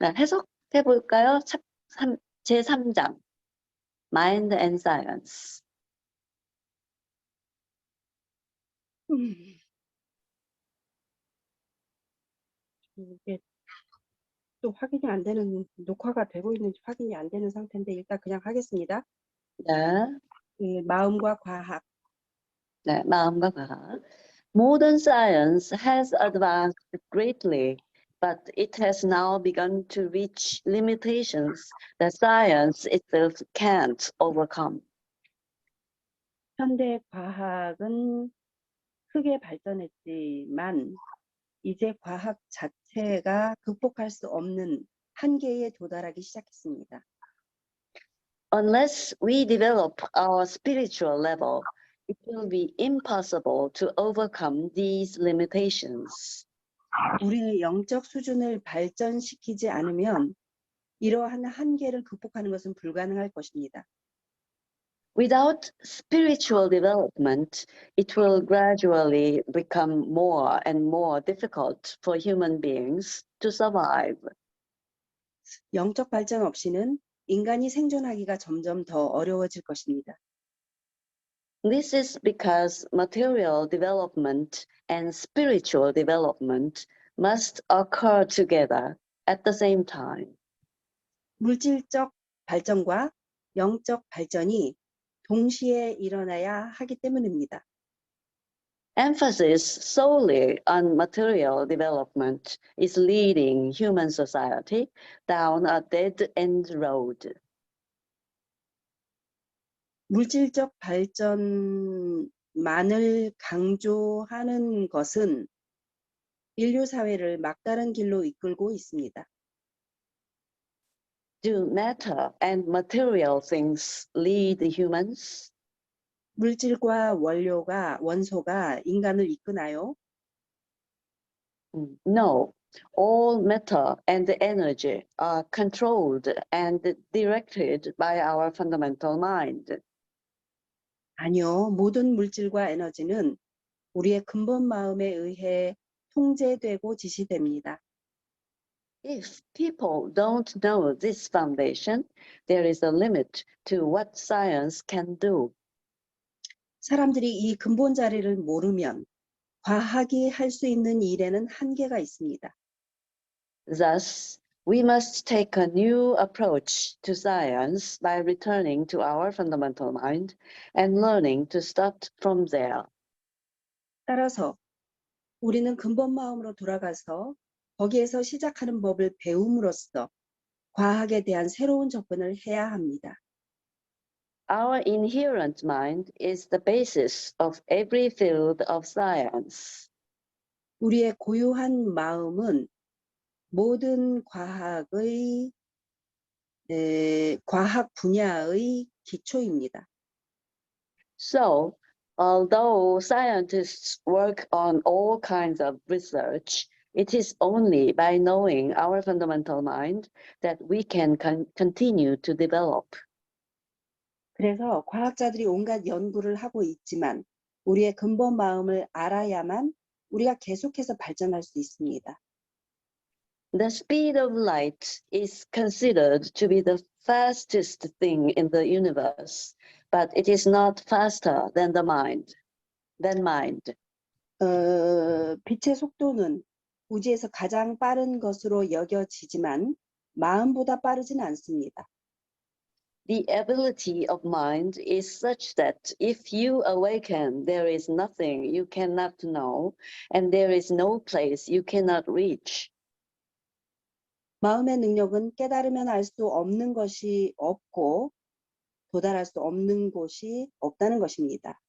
네, 해석해 볼까요? 제3장 Mind and Science. 이게 또 확인이 안 되는, 녹화가 되고 있는지 확인이 안 되는 상태인데 일단 그냥 하겠습니다. 네, 마음과 과학. 네, 마음과 과학. Modern science has advanced greatly, but it has now begun to reach limitations that science itself can't overcome. 현대 과학은 크게 발전했지만 이제 과학 자체가 극복할 수 없는 한계에 도달하기 시작했습니다. Unless we develop our spiritual level, it will be impossible to overcome these limitations. 우리의 영적 수준을 발전시키지 않으면 이러한 한계를 극복하는 것은 불가능할 것입니다. Without spiritual development, it will gradually become more and more difficult for human beings to survive. 영적 발전 없이는 인간이 생존하기가 점점 더 어려워질 것입니다. This is because material development and spiritual development must occur together at the same time. 물질적 발전과 영적 발전이 동시에 일어나야 하기 때문입니다. Emphasis solely on material development is leading human society down a dead-end road. 물질적 발전만을 강조하는 것은 인류 사회를 막다른 길로 이끌고 있습니다. Do matter and material things lead humans? 물질과 원소가 인간을 이끄나요? No. All matter and energy are controlled and directed by our fundamental mind. 아니요. 모든 물질과 에너지는 우리의 근본 마음에 의해 통제되고 지시됩니다. If people don't know this foundation, there is a limit to what science can do. 사람들이 이 근본 자리를 모르면 과학이 할 수 있는 일에는 한계가 있습니다. Thus, we must take a new approach to science by returning to our fundamental mind and learning to start from there. 따라서 우리는 근본 마음으로 돌아가서 거기에서 시작하는 법을 배움으로써 과학에 대한 새로운 접근을 해야 합니다. Our inherent mind is the basis of every field of science. 우리의 고유한 마음은 모든 과학 분야의 기초입니다. So, although scientists work on all kinds of research, it is only by knowing our fundamental mind that we can continue to develop. 그래서 과학자들이 온갖 연구를 하고 있지만 우리의 근본 마음을 알아야만 우리가 계속해서 발전할 수 있습니다. The speed of light is considered to be the fastest thing in the universe, but it is not faster than the mind. 빛의 속도는 우주에서 가장 빠른 것으로 여겨지지만 마음보다 빠르진 않습니다. The ability of mind is such that if you awaken, there is nothing you cannot know, and there is no place you cannot reach. 마음의 능력은 깨달으면 알 수 없는 것이 없고 도달할 수 없는 곳이 없다는 것입니다.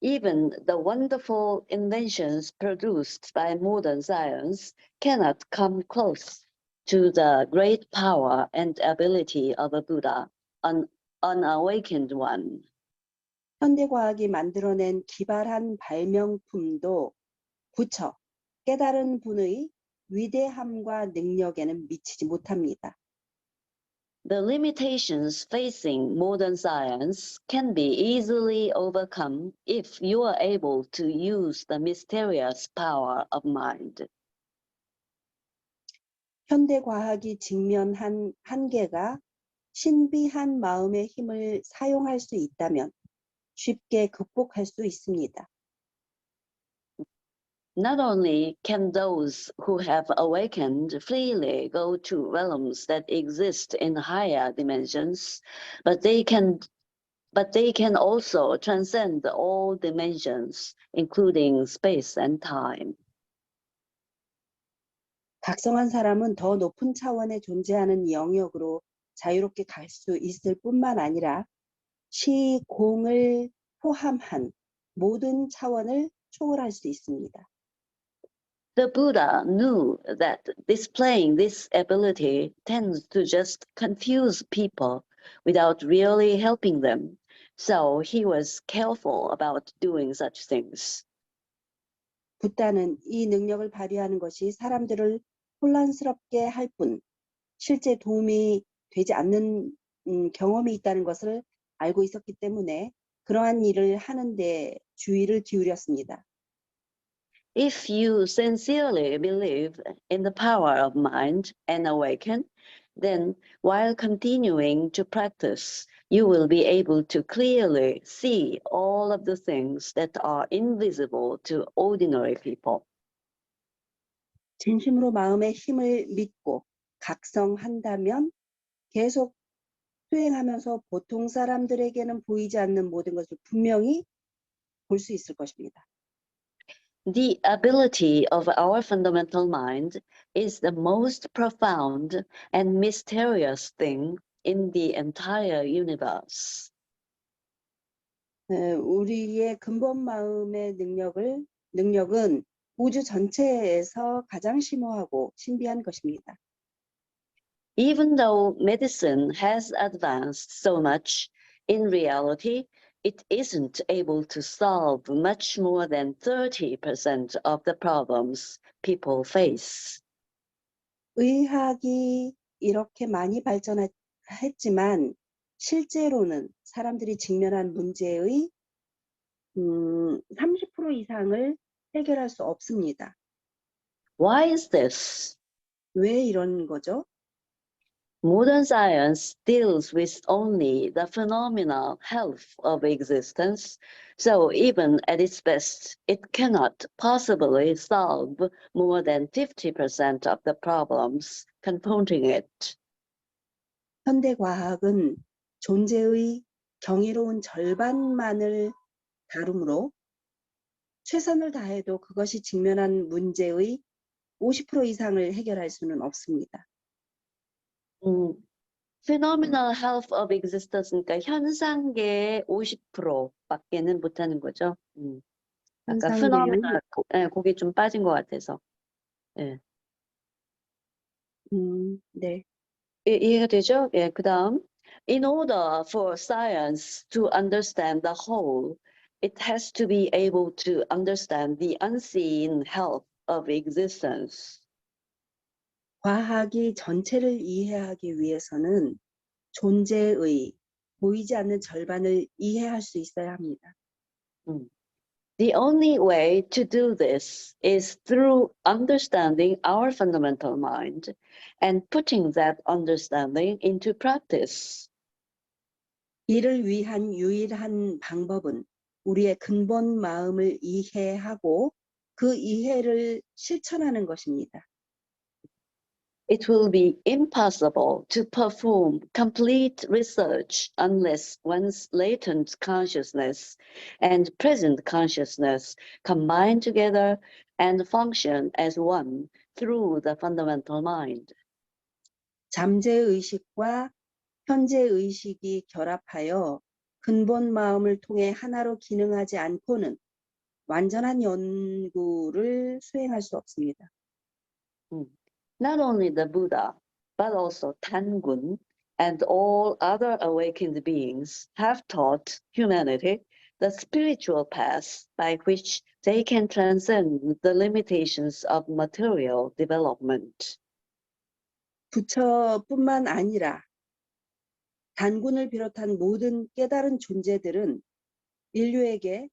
Even the wonderful inventions produced by modern science cannot come close to the great power and ability of a Buddha, an unawakened one. 현대과학이 만들어낸 기발한 발명품도 부처, 깨달은 분의 위대함과 능력에는 미치지 못합니다. The limitations facing modern science can be easily overcome if you are able to use the mysterious power of mind. 현대 과학이 직면한 한계가 신비한 마음의 힘을 사용할 수 있다면 쉽게 극복할 수 있습니다. Not only can those who have awakened freely go to realms that exist in higher dimensions, but they can also transcend all dimensions, including space and time. 각성한 사람은 더 높은 차원에 존재하는 영역으로 자유롭게 갈 수 있을 뿐만 아니라 시공을 포함한 모든 차원을 초월할 수 있습니다. The Buddha knew that displaying this ability tends to just confuse people without really helping them, so he was careful about doing such things. 붓다는 이 능력을 발휘하는 것이 사람들을 혼란스럽게 할 뿐 실제 도움이 되지 않는 경험이 있다는 것을 알고 있었기 때문에 그러한 일을 하는데 주의를 기울였습니다. If you sincerely believe in the power of mind and awaken, then while continuing to practice, you will be able to clearly see all of the things that are invisible to ordinary people. 진심으로 마음의 힘을 믿고 각성한다면 계속 수행하면서 보통 사람들에게는 보이지 않는 모든 것을 분명히 볼 수 있을 것입니다. The ability of our fundamental mind is the most profound and mysterious thing in the entire universe. 우리의 근본 마음의 능력은 우주 전체에서 가장 심오하고 신비한 것입니다. Even though medicine has advanced so much, in reality, it isn't able to solve much more than 30% of the problems people face. 의학이 이렇게 많이 발전했지만 실제로는 사람들이 직면한 문제의 30% 이상을 해결할 수 없습니다. Why is this? 왜 이런 거죠? Modern science deals with only the phenomenal health of existence, so even at its best, it cannot possibly solve more than 50% of the problems confronting it. 현대 과학은 존재의 경이로운 절반만을 다루므로 최선을 다해도 그것이 직면한 문제의 50% 이상을 해결할 수는 없습니다. Phenomenal health of existence, 그러니까 현상계의 50%밖에는 못하는 거죠. 아까 현상계의 phenomenal, 거기 좀 빠진 것 같아서. 예. 네. 이해가 되죠? 예, 그다음. In order for science to understand the whole, it has to be able to understand the unseen health of existence. 과학이 전체를 이해하기 위해서는 존재의 보이지 않는 절반을 이해할 수 있어야 합니다. The only way to do this is through understanding our fundamental mind and putting that understanding into practice. 이를 위한 유일한 방법은 우리의 근본 마음을 이해하고 그 이해를 실천하는 것입니다. It will be impossible to perform complete research unless one's latent consciousness and present consciousness combine together and function as one through the fundamental mind. 잠재의식과 현재의식이 결합하여 근본 마음을 통해 하나로 기능하지 않고는 완전한 연구를 수행할 수 없습니다. Not only the Buddha, but also Tangun and all other awakened beings have taught humanity the spiritual path by which they can transcend the limitations of material development. 부처뿐만 아니라 단군을 비롯한 모든 깨달은 존재들은 인류에게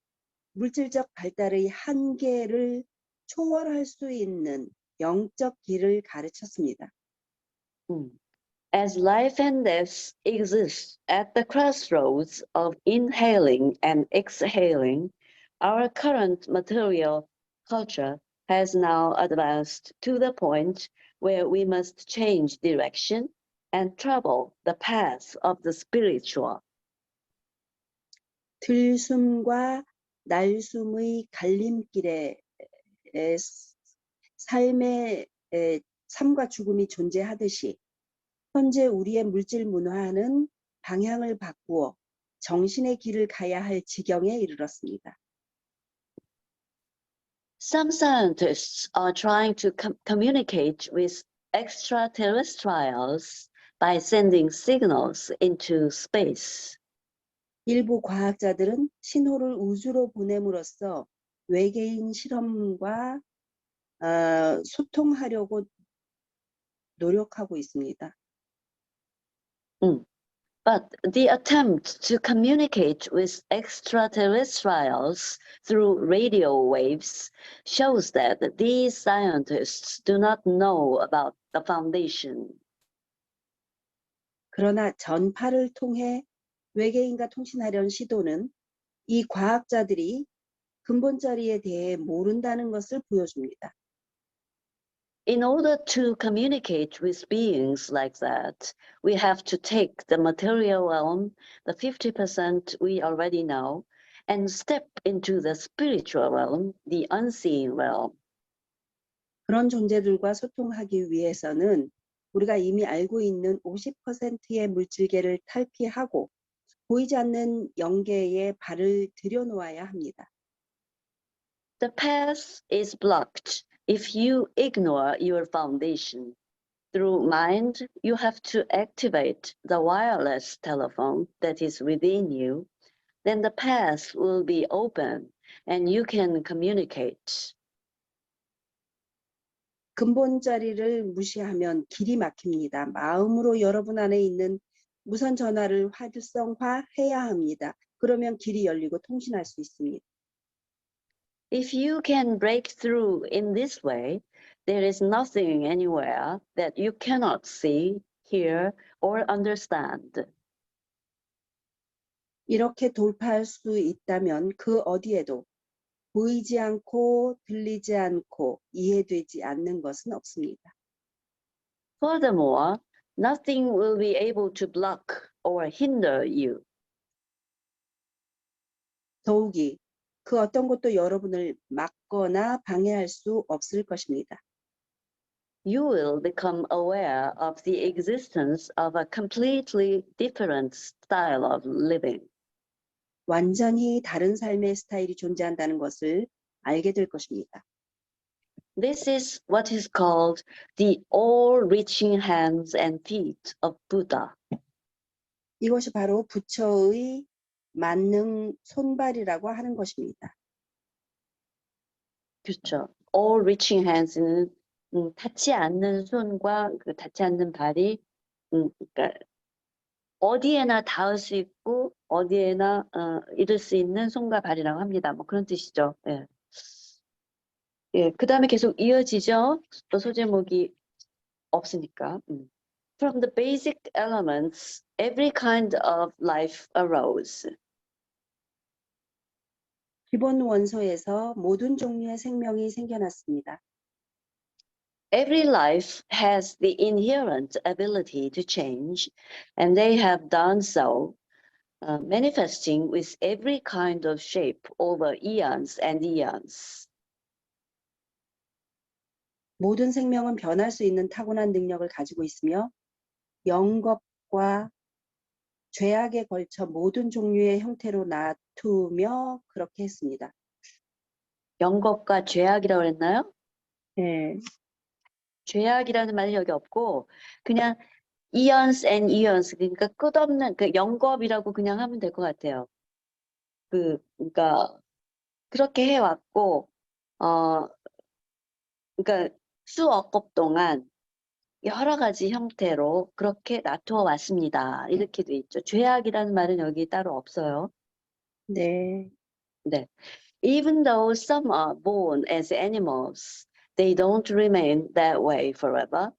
물질적 발달의 한계를 초월할 수 있는 영적 길을 가르쳤습니다. As life and death exist at the crossroads of inhaling and exhaling, our current material culture has now advanced to the point where we must change direction and travel the path of the spiritual. 들숨과 날숨의 갈림길에 삶의 삶과 죽음이 존재하듯이 현재 우리의 물질 문화는 방향을 바꾸어 정신의 길을 가야 할 지경에 이르렀습니다. Some scientists are trying to communicate with extraterrestrials by sending signals into space. 일부 과학자들은 신호를 우주로 보냄으로써 외계인 실험과 소통하려고 노력하고 있습니다. But the attempt to communicate with extraterrestrials through radio waves shows that these scientists do not know about the foundation. 그러나 전파를 통해 외계인과 통신하려는 시도는 이 과학자들이 근본 자리에 대해 모른다는 것을 보여줍니다. In order to communicate with beings like that, we have to take the material realm, the 50% we already know, and step into the spiritual realm, the unseen realm. 그런 존재들과 소통하기 위해서는 우리가 이미 알고 있는 50%의 물질계를 탈피하고 보이지 않는 영계에 발을 들여놓아야 합니다. The path is blocked if you ignore your foundation. Through mind, you have to activate the wireless telephone that is within you. Then the path will be open and you can communicate. 근본 자리를 무시하면 길이 막힙니다. 마음으로 여러분 안에 있는 무선 전화를 활성화해야 합니다. 그러면 길이 열리고 통신할 수 있습니다. If you can break through in this way, there is nothing anywhere that you cannot see, hear, or understand. 이렇게 돌파할 수 있다면 그 어디에도 보이지 않고 들리지 않고 이해되지 않는 것은 없습니다. Furthermore, nothing will be able to block or hinder you. 더욱이 그 어떤 것도 여러분을 막거나 방해할 수 없을 것입니다. You will become aware of the existence of a completely different style of living. 완전히 다른 삶의 스타일이 존재한다는 것을 알게 될 것입니다. This is what is called the all-reaching hands and feet of Buddha. 이것이 바로 부처의 만능 손발이라고 하는 것입니다. 그렇죠. all-reaching hands는 닿지 않는 손과 그 닿지 않는 발이 그러니까 어디에나 닿을 수 있고 어디에나 이룰 수 있는 손과 발이라고 합니다. 뭐 그런 뜻이죠. 예. 예, 그 다음에 계속 이어지죠. 또 소제목이 없으니까. From the basic elements, every kind of life arose. 기본 원소에서 모든 종류의 생명이 생겨났습니다. Every life has the inherent ability to change, and they have done so, manifesting with every kind of shape over eons and eons. 모든 생명은 변할 수 있는 타고난 능력을 가지고 있으며 영겁과 죄악에 걸쳐 모든 종류의 형태로 나투며 그렇게 했습니다. 영겁과 죄악이라고 했나요? 네. 죄악이라는 말이 여기 없고 그냥 eons and eons 그러니까 끝없는 그 영겁이라고 그냥 하면 될 것 같아요. 그러니까 그렇게 해왔고 그러니까 수억 급 동안 여러 가지 형태로 그렇게 놔두어 왔습니다. 이렇게 돼 있죠. 죄악이라는 말은 여기 따로 없어요. 네. 네. Even though some are born as animals, they don't remain that way forever.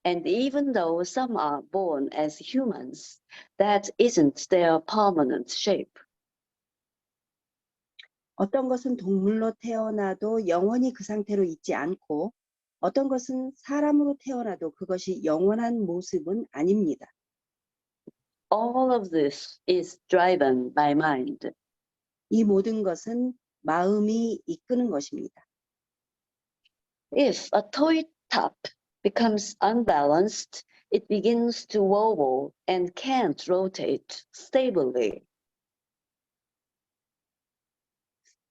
And even though some are born as humans, that isn't their permanent shape. 어떤 것은 동물로 태어나도 영원히 그 상태로 있지 않고 어떤 것은 사람으로 태어나도 그것이 영원한 모습은 아닙니다. All of this is driven by mind. 이 모든 것은 마음이 이끄는 것입니다. If a toy top becomes unbalanced, it begins to wobble and can't rotate stably.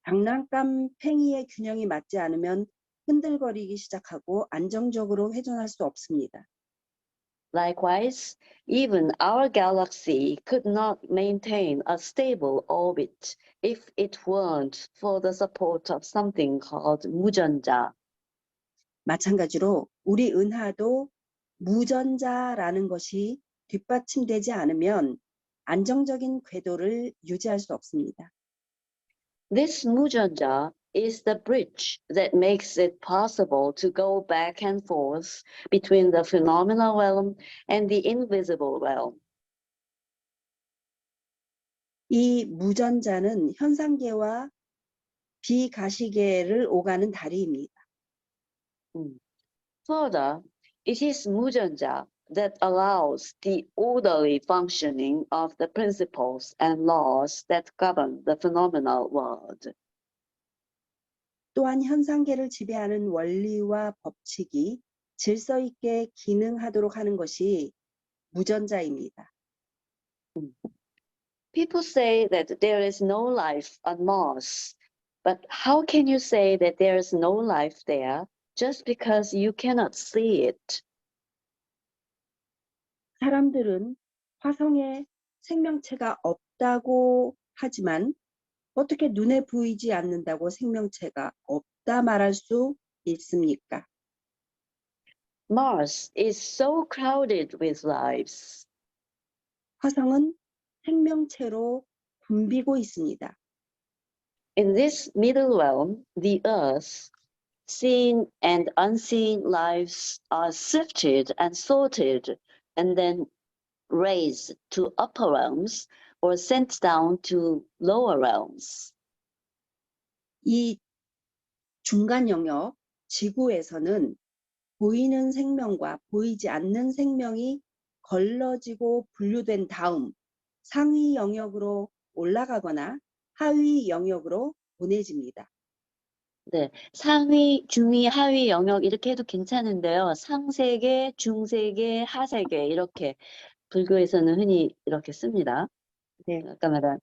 장난감 팽이의 균형이 맞지 않으면 흔들거리기 시작하고 안정적으로 회전할 수 없습니다. Likewise, even our galaxy could not maintain a stable orbit if it weren't for the support of something called 무전자. 마찬가지로 우리 은하도 무전자라는 것이 뒷받침되지 않으면 안정적인 궤도를 유지할 수 없습니다. This 무전자 is the bridge that makes it possible to go back and forth between the phenomenal realm and the invisible realm. 이 무전자는 현상계와 비가시계를 오가는 다리입니다. Further, it is 무전자 that allows the orderly functioning of the principles and laws that govern the phenomenal world. 또한 현상계를 지배하는 원리와 법칙이 질서 있게 기능하도록 하는 것이 무전자입니다. People say that there is no life on Mars, but how can you say that there is no life there just because you cannot see it? 사람들은 화성에 생명체가 없다고 하지만 어떻게 눈에 보이지 않는다고 생명체가 없다 말할 수 있습니까? Mars is so crowded with lives. 화성은 생명체로 붐비고 있습니다. In this middle realm, the Earth, seen and unseen lives are sifted and sorted and then raised to upper realms or sent down to lower realms. 이 중간 영역 지구에서는 보이는 생명과 보이지 않는 생명이 걸러지고 분류된 다음 상위 영역으로 올라가거나 하위 영역으로 보내집니다. 네, 상위, 중위, 하위 영역 이렇게 해도 괜찮은데요. 상세계, 중세계, 하세계 이렇게 불교에서는 흔히 이렇게 씁니다. 네. 아까 말한.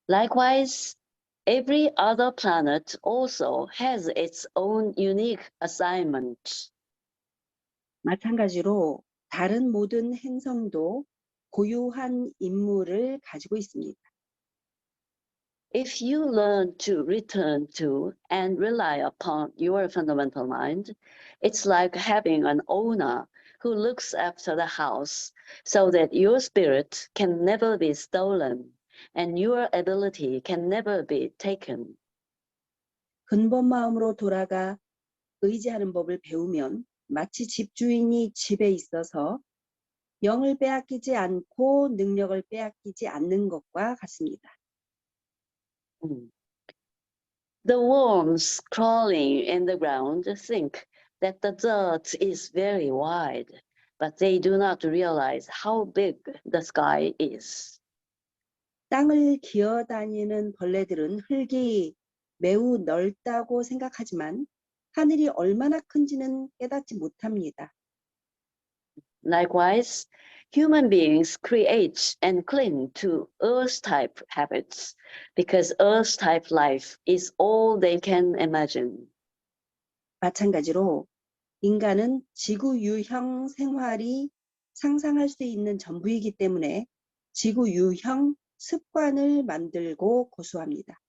Likewise, every other planet also has its own unique assignment. 마찬가지로 다른 모든 행성도 고유한 임무를 가지고 있습니다. If you learn to return to and rely upon your fundamental mind, it's like having an owner who looks after the house so that your spirit can never be stolen and your ability can never be taken. 근본 마음으로 돌아가 의지하는 법을 배우면 마치 집주인이 집에 있어서 영을 빼앗기지 않고 능력을 빼앗기지 않는 것과 같습니다. The worms crawling in the ground think that the dirt is very wide, but they do not realize how big the sky is. 땅을 기어다니는 벌레들은 흙이 매우 넓다고 생각하지만 하늘이 얼마나 큰지는 깨닫지 못합니다. Likewise, human beings create and cling to Earth-type habits because Earth-type life is all they can imagine. 마찬가지로 인간은 지구 유형 생활이 상상할 수 있는 전부이기 때문에 지구 유형 습관을 만들고 고수합니다.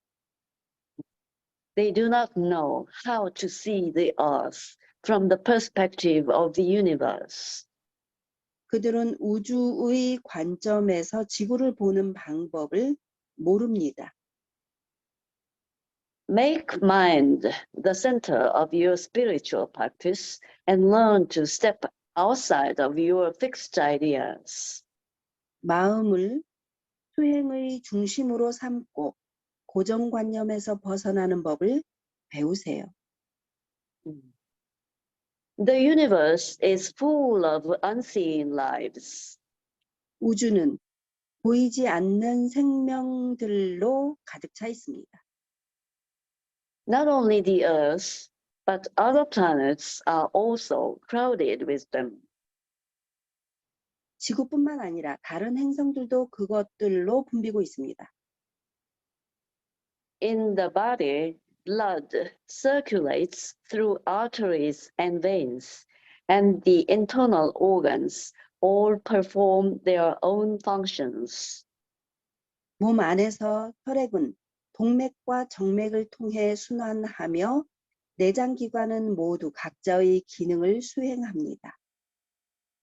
They do not know how to see the Earth from the perspective of the universe. 그들은 우주의 관점에서 지구를 보는 방법을 모릅니다. Make mind the center of your spiritual practice and learn to step outside of your fixed ideas. 마음을 수행의 중심으로 삼고 고정관념에서 벗어나는 법을 배우세요. The universe is full of unseen lives. 우주는 보이지 않는 생명들로 가득 차 있습니다. Not only the Earth, but other planets are also crowded with them. 지구뿐만 아니라 다른 행성들도 그것들로 붐비고 있습니다. In the body, blood circulates through arteries and veins, and the internal organs all perform their own functions. 몸 안에서 혈액은 동맥과 정맥을 통해 순환하며 내장기관은 모두 각자의 기능을 수행합니다.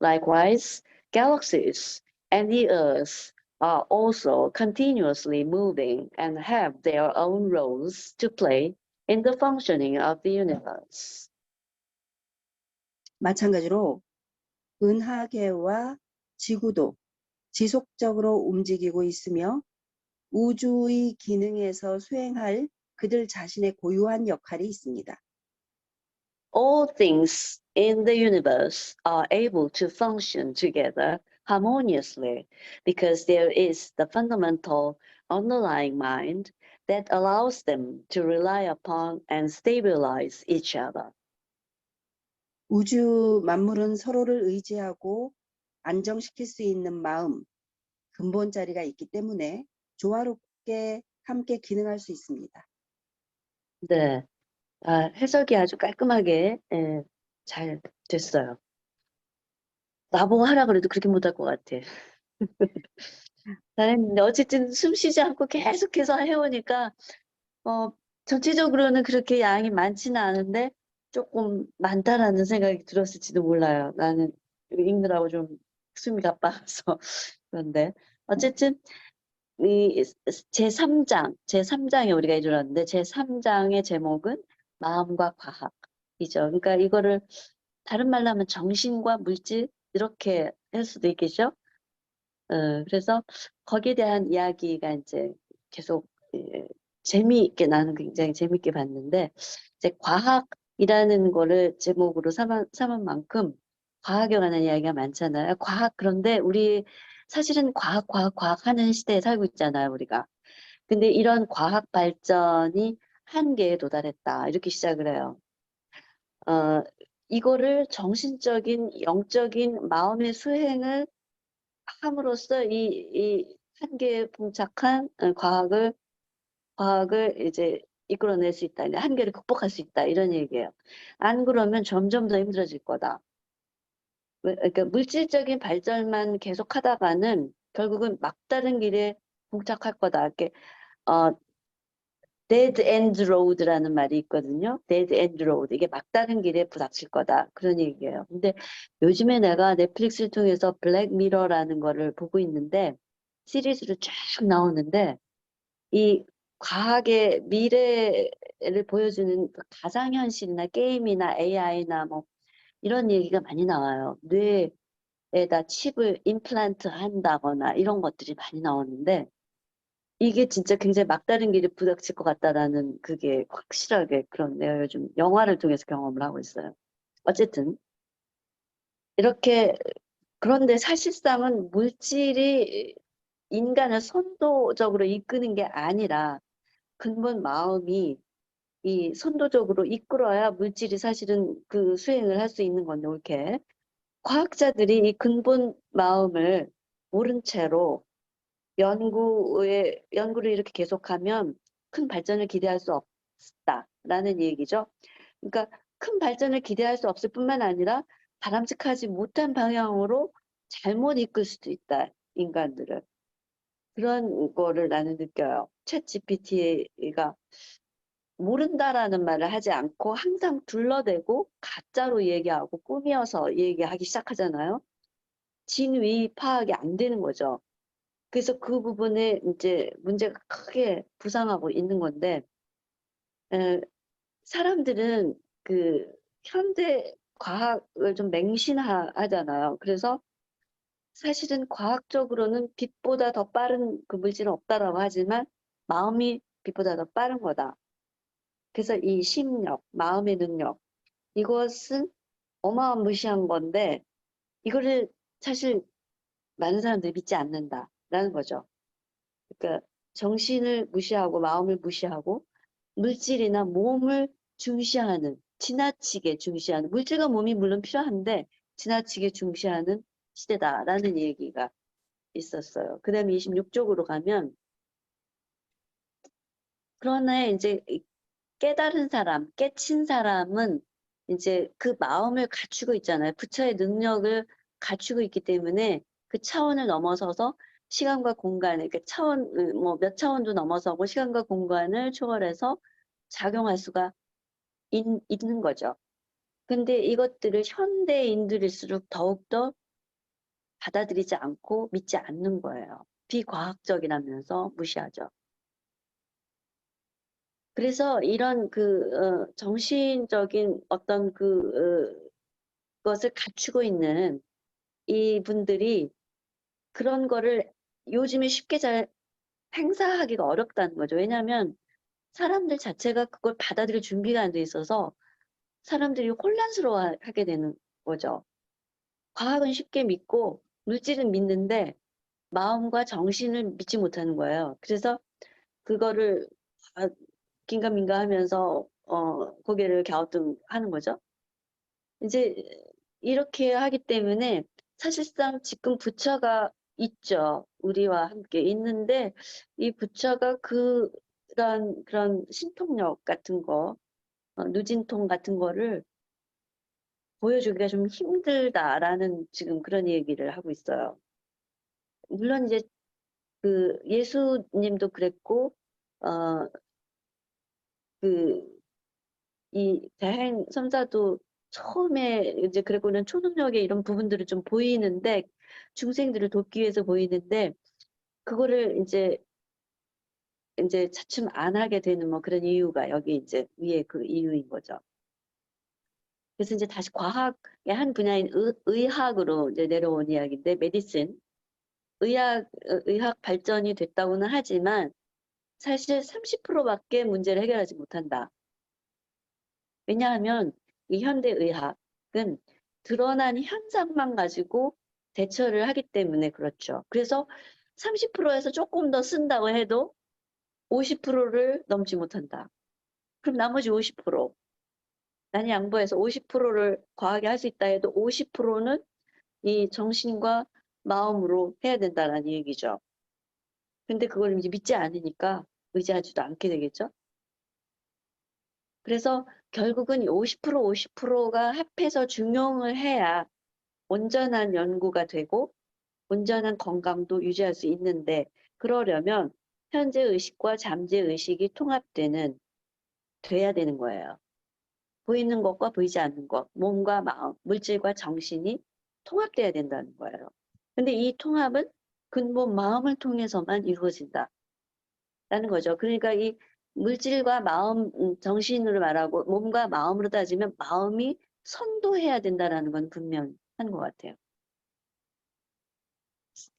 Likewise, galaxies and the Earth are also continuously moving and have their own roles to play in the functioning of the universe. 마찬가지로 은하계와 지구도 지속적으로 움직이고 있으며 우주의 기능에서 수행할 그들 자신의 고유한 역할이 있습니다. All things in the universe are able to function together harmoniously because there is the fundamental underlying mind that allows them to rely upon and stabilize each other. 우주 만물은 서로를 의지하고 안정시킬 수 있는 마음, 근본 자리가 있기 때문에 조화롭게 함께 기능할 수 있습니다. 네, 해석이 아주 깔끔하게 잘 됐어요. 나보고 하라 그래도 그렇게 못할 것 같아. 근데 어쨌든 숨 쉬지 않고 계속해서 해오니까 전체적으로는 그렇게 양이 많지는 않은데 조금 많다라는 생각이 들었을지도 몰라요. 나는 읽느라고 좀 숨이 가빠서 그런데 어쨌든 이 제3장에 우리가 이르렀는데 제3장의 제목은 마음과 과학이죠. 그러니까 이거를 다른 말로 하면 정신과 물질 이렇게 할 수도 있겠죠. 그래서 거기에 대한 이야기가 이제 계속 재미있게 나는 굉장히 재미있게 봤는데 이제 과학이라는 거를 제목으로 삼은 만큼 과학에 관한 이야기가 많잖아요. 그런데 우리 사실은 과학 하는 시대에 살고 있잖아요, 우리가. 근데 이런 과학 발전이 한계에 도달했다. 이렇게 시작을 해요. 이거를 정신적인, 영적인 마음의 수행을 함으로써 이 한계에 봉착한 과학을 이제 이끌어낼 수 있다. 한계를 극복할 수 있다. 이런 얘기예요. 안 그러면 점점 더 힘들어질 거다. 그러니까 물질적인 발전만 계속 하다가는 결국은 막다른 길에 봉착할 거다. 이렇게 dead end road라는 말이 있거든요. dead end road. 이게 막다른 길에 부닥칠 거다. 그런 얘기예요. 근데 요즘에 내가 넷플릭스를 통해서 블랙미러라는 거를 보고 있는데 시리즈로 쭉 나오는데 이 과학의 미래를 보여주는 가상현실이나 게임이나 AI나 뭐 이런 얘기가 많이 나와요. 뇌에다 칩을 임플란트 한다거나 이런 것들이 많이 나오는데 이게 진짜 굉장히 막다른 길에 부닥칠 것 같다라는 그게 확실하게 그렇네요. 요즘 영화를 통해서 경험을 하고 있어요. 어쨌든 이렇게 그런데 사실상은 물질이 인간을 선도적으로 이끄는 게 아니라 근본 마음이 이 선도적으로 이끌어야 물질이 사실은 그 수행을 할 수 있는 건데 이렇게 과학자들이 이 근본 마음을 모른 채로 연구를 이렇게 계속하면 큰 발전을 기대할 수 없다라는 얘기죠. 그러니까 큰 발전을 기대할 수 없을 뿐만 아니라 바람직하지 못한 방향으로 잘못 이끌 수도 있다, 인간들을. 그런 거를 나는 느껴요. 챗 GPT가 모른다라는 말을 하지 않고 항상 둘러대고 가짜로 얘기하고 꾸며서 얘기하기 시작하잖아요. 진위 파악이 안 되는 거죠. 그래서 그 부분에 이제 문제가 크게 부상하고 있는 건데, 사람들은 그 현대 과학을 좀 맹신하잖아요. 그래서 사실은 과학적으로는 빛보다 더 빠른 그 물질은 없다라고 하지만 마음이 빛보다 더 빠른 거다. 그래서 이 심력, 마음의 능력, 이것은 어마무시한 건데 이거를 사실 많은 사람들이 믿지 않는다라는 거죠. 그러니까 정신을 무시하고 마음을 무시하고 물질이나 몸을 중시하는, 지나치게 중시하는, 물질과 몸이 물론 필요한데 지나치게 중시하는 시대다라는 얘기가 있었어요. 그 다음에 26쪽으로 가면 그러나 이제 깨달은 사람, 깨친 사람은 이제 그 마음을 갖추고 있잖아요. 부처의 능력을 갖추고 있기 때문에 그 차원을 넘어서서 시간과 공간을, 그 차원, 뭐 몇 차원도 넘어서고 시간과 공간을 초월해서 작용할 수가 있는 거죠. 근데 이것들을 현대인들일수록 더욱더 받아들이지 않고 믿지 않는 거예요. 비과학적이라면서 무시하죠. 그래서 이런 정신적인 어떤 것을 갖추고 있는 이분들이 그런 거를 요즘에 쉽게 잘 행사하기가 어렵다는 거죠. 왜냐하면 사람들 자체가 그걸 받아들일 준비가 안 돼 있어서 사람들이 혼란스러워하게 되는 거죠. 과학은 쉽게 믿고 물질은 믿는데 마음과 정신을 믿지 못하는 거예요. 그래서 그거를 아, 긴가민가 하면서 고개를 갸우뚱하는 거죠. 이제 이렇게 하기 때문에 사실상 지금 부처가 있죠. 우리와 함께 있는데 이 부처가 그런 신통력 같은 거, 누진통 같은 거를 보여주기가 좀 힘들다라는 지금 그런 얘기를 하고 있어요. 물론 이제 그 예수님도 그랬고, 어, 그 이 대행 선사도 처음에 이제 그래고는 초능력의 이런 부분들을 좀 보이는데 중생들을 돕기 위해서 보이는데 그거를 이제 차츰 안 하게 되는 뭐 그런 이유가 여기 이제 위에 그 이유인 거죠. 그래서 이제 다시 과학의 한 분야인 의학으로 이제 내려온 이야기인데 메디슨 의학 발전이 됐다고는 하지만 사실 30%밖에 문제를 해결하지 못한다. 왜냐하면 이 현대의학은 드러난 현상만 가지고 대처를 하기 때문에 그렇죠. 그래서 30%에서 조금 더 쓴다고 해도 50%를 넘지 못한다. 그럼 나머지 50%, 난이 양보해서 50%를 과하게 할 수 있다 해도 50%는 이 정신과 마음으로 해야 된다는 얘기죠. 근데 그걸 이제 믿지 않으니까 의지하지도 않게 되겠죠. 그래서 결국은 50% 50%가 합해서 중용을 해야 온전한 연구가 되고 온전한 건강도 유지할 수 있는데 그러려면 현재 의식과 잠재 의식이 돼야 되는 거예요. 보이는 것과 보이지 않는 것, 몸과 마음, 물질과 정신이 통합돼야 된다는 거예요. 근데 이 통합은 근본 마음을 통해서만 이루어진다. 라는 거죠. 그러니까 이 물질과 마음, 정신으로 말하고 몸과 마음으로 따지면 마음이 선도해야 된다라는 건 분명한 것 같아요.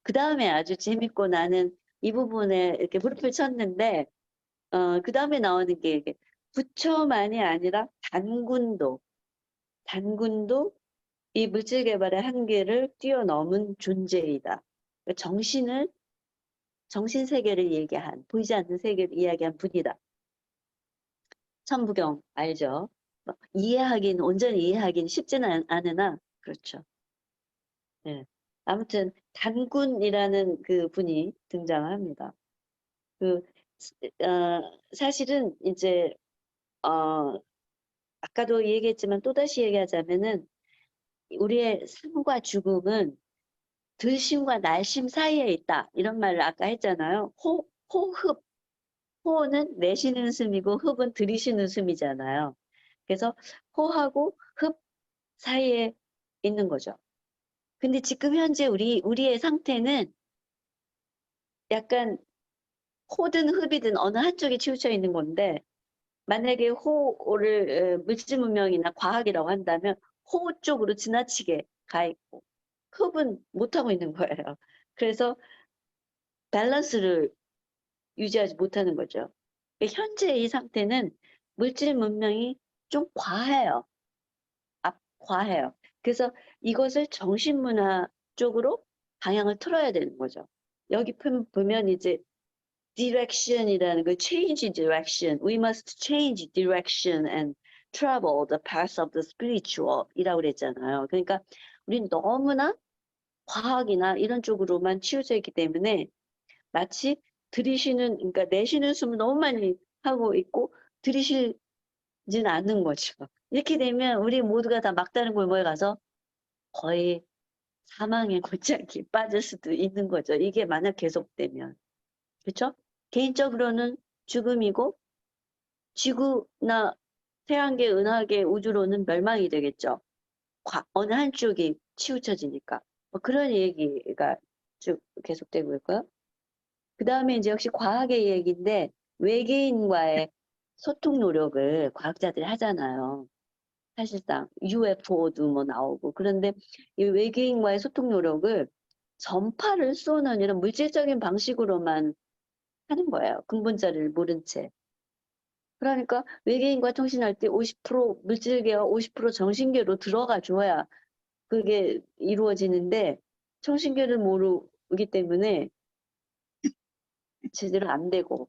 그 다음에 아주 재밌고 나는 이 부분에 이렇게 무릎을 쳤는데, 그 다음에 나오는 게 이게 부처만이 아니라 단군도 이 물질 개발의 한계를 뛰어넘은 존재이다. 그러니까 정신 세계를 얘기한, 보이지 않는 세계를 이야기한 분이다. 천부경 알죠? 온전히 이해하기는 쉽지는 않으나, 그렇죠. 네. 아무튼, 단군이라는 그 분이 등장합니다. 그, 사실은 이제, 어, 아까도 얘기했지만 또다시 얘기하자면은, 우리의 삶과 죽음은 들심과 날심 사이에 있다. 이런 말을 아까 했잖아요. 호흡. 호는 내쉬는 숨이고 흡은 들이쉬는 숨이잖아요. 그래서 호하고 흡 사이에 있는 거죠. 근데 지금 현재 우리의 상태는 약간 호든 흡이든 어느 한쪽에 치우쳐 있는 건데 만약에 호를 물질 문명이나 과학이라고 한다면 호 쪽으로 지나치게 가 있고 흡은 못하고 있는 거예요. 그래서 밸런스를 유지하지 못하는 거죠. 현재 이 상태는 물질 문명이 좀 과해요. 과해요. 그래서 이것을 정신문화 쪽으로 방향을 틀어야 되는 거죠. 여기 보면 이제 direction이라는 거, change direction. We must change direction and travel the path of the spiritual 이라고 그랬잖아요. 그러니까 우린 너무나 과학이나 이런 쪽으로만 치우쳐 있기 때문에 마치 그러니까 내쉬는 숨을 너무 많이 하고 있고 들이쉬지는 않는 거죠. 이렇게 되면 우리 모두가 다 막다른 골목에 가서 거의 사망의 골짜기에 빠질 수도 있는 거죠. 이게 만약 계속되면. 그렇죠? 개인적으로는 죽음이고 지구나 태양계, 은하계, 우주로는 멸망이 되겠죠. 어느 한쪽이 치우쳐지니까. 뭐 그런 얘기가 쭉 계속되고 있고요. 그 다음에 이제 역시 과학의 얘기인데 외계인과의 소통 노력을 과학자들이 하잖아요. 사실상 UFO도 뭐 나오고. 그런데 이 외계인과의 소통 노력을 전파를 쏘는 이런 물질적인 방식으로만 하는 거예요. 근본자를 모른 채. 그러니까 외계인과 통신할 때 50% 물질계와 50% 정신계로 들어가 줘야 그게 이루어지는데 정신계를 모르기 때문에 제대로 안 되고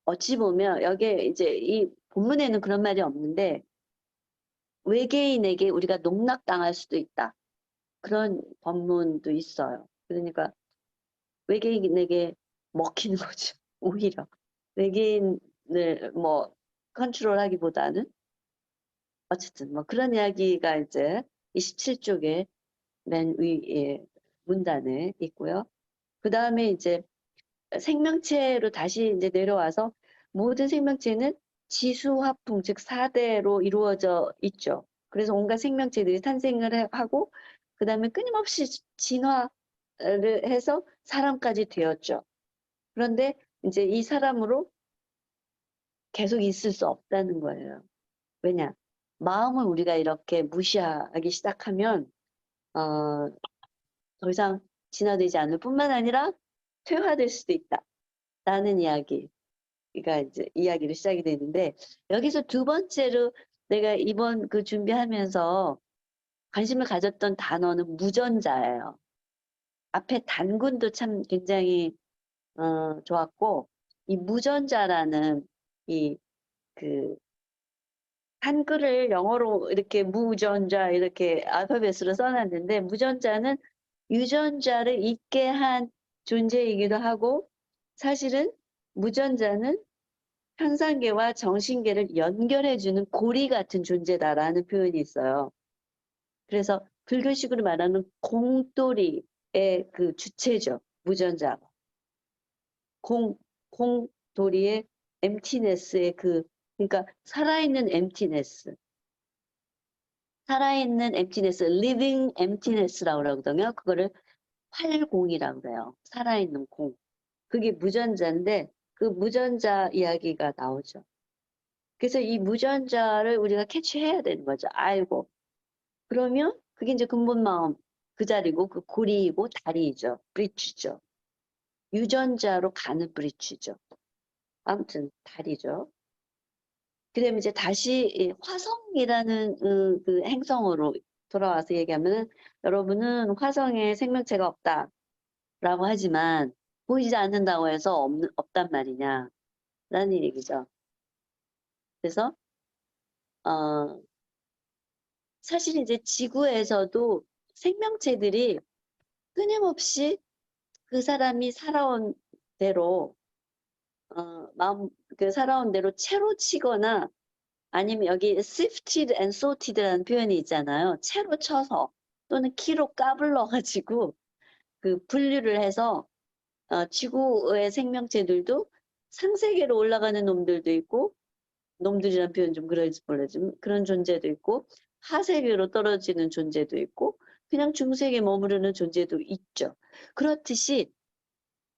어찌 보면 여기에 이제 이 본문에는 그런 말이 없는데 외계인에게 우리가 농락당할 수도 있다. 그런 법문도 있어요. 그러니까 외계인에게 먹히는 거죠. 오히려 외계인을 뭐 컨트롤하기보다는 어쨌든 뭐 그런 이야기가 이제 27쪽에 맨 위에 문단에 있고요. 그 다음에 이제 생명체로 다시 이제 내려와서 모든 생명체는 지수화풍 즉 4대로 이루어져 있죠. 그래서 온갖 생명체들이 탄생을 하고 그 다음에 끊임없이 진화를 해서 사람까지 되었죠. 그런데 이제 이 사람으로 계속 있을 수 없다는 거예요. 왜냐? 마음을 우리가 이렇게 무시하기 시작하면 더 이상 진화되지 않을 뿐만 아니라 퇴화될 수도 있다. 라는 이야기가 이제 이야기로 시작이 되는데 여기서 두 번째로 내가 이번 그 준비하면서 관심을 가졌던 단어는 무전자예요. 앞에 단군도 참 굉장히 좋았고 이 무전자라는 이 그 한글을 영어로 이렇게 무전자 이렇게 알파벳으로 써놨는데 무전자는 유전자를 있게 한 존재이기도 하고 사실은 무전자는 현상계와 정신계를 연결해주는 고리 같은 존재다라는 표현이 있어요. 그래서 불교식으로 말하는 공돌이의 그 주체죠. 무전자가. 공돌이의 emptiness의 그러니까 살아있는 emptiness. 살아있는 emptiness, living emptiness라고 그러거든요. 그거를 활공이라고 그래요. 살아있는 공. 그게 무전자인데 그 무전자 이야기가 나오죠. 그래서 이 무전자를 우리가 캐치해야 되는 거죠. 알고. 그러면 그게 이제 근본 마음 그 자리고 그 고리이고 다리이죠. 브릿지죠. 유전자로 가는 브릿지죠. 아무튼 다리죠. 그다음에 이제 다시 이 화성이라는 그 행성으로 돌아와서 얘기하면은 여러분은 화성에 생명체가 없다라고 하지만 보이지 않는다고 해서 없단 말이냐라는 얘기죠. 그래서 사실 이제 지구에서도 생명체들이 끊임없이 그 사람이 살아온 대로 살아온 대로 채로 치거나 아니면 여기 sifted and sorted라는 표현이 있잖아요. 채로 쳐서 또는 키로 까불러 가지고 그 분류를 해서 지구의 생명체들도 상세계로 올라가는 놈들도 있고 놈들이란 표현 좀 그럴지 몰라지만 그런 존재도 있고 하세계로 떨어지는 존재도 있고 그냥 중세계에 머무르는 존재도 있죠. 그렇듯이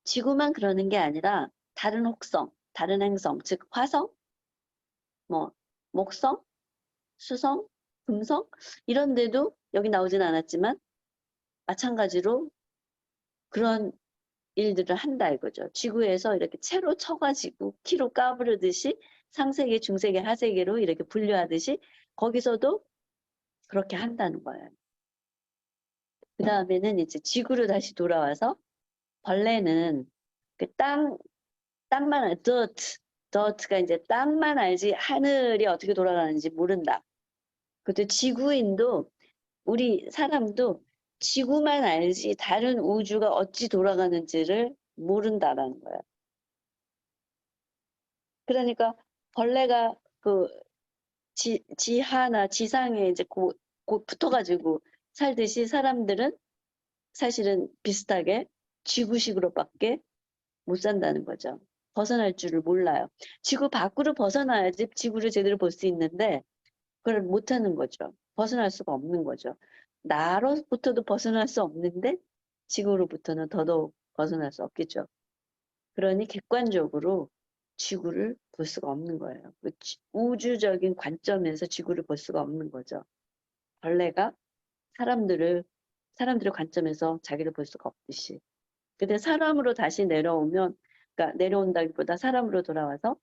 지구만 그러는 게 아니라 다른 혹성, 다른 행성, 즉 화성, 뭐 목성, 수성, 금성 이런 데도 여기 나오진 않았지만 마찬가지로 그런 일들을 한다 이거죠. 지구에서 이렇게 채로 쳐가지고 키로 까부르듯이 상세계, 중세계, 하세계로 이렇게 분류하듯이 거기서도 그렇게 한다는 거예요. 그 다음에는 이제 지구로 다시 돌아와서 벌레는 그 땅만 dot가 이제 땅만 알지 하늘이 어떻게 돌아가는지 모른다. 그것도 지구인도 우리 사람도 지구만 알지 다른 우주가 어찌 돌아가는지를 모른다라는 거야. 그러니까 벌레가 그 지하나 지상에 이제 곧 붙어가지고 살듯이 사람들은 사실은 비슷하게 지구식으로밖에 못 산다는 거죠. 벗어날 줄을 몰라요. 지구 밖으로 벗어나야지 지구를 제대로 볼 수 있는데 그걸 못하는 거죠. 벗어날 수가 없는 거죠. 나로부터도 벗어날 수 없는데 지구로부터는 더더욱 벗어날 수 없겠죠. 그러니 객관적으로 지구를 볼 수가 없는 거예요. 우주적인 관점에서 지구를 볼 수가 없는 거죠. 벌레가 사람들의 관점에서 자기를 볼 수가 없듯이. 근데 사람으로 다시 내려오면, 그러니까 내려온다기보다 사람으로 돌아와서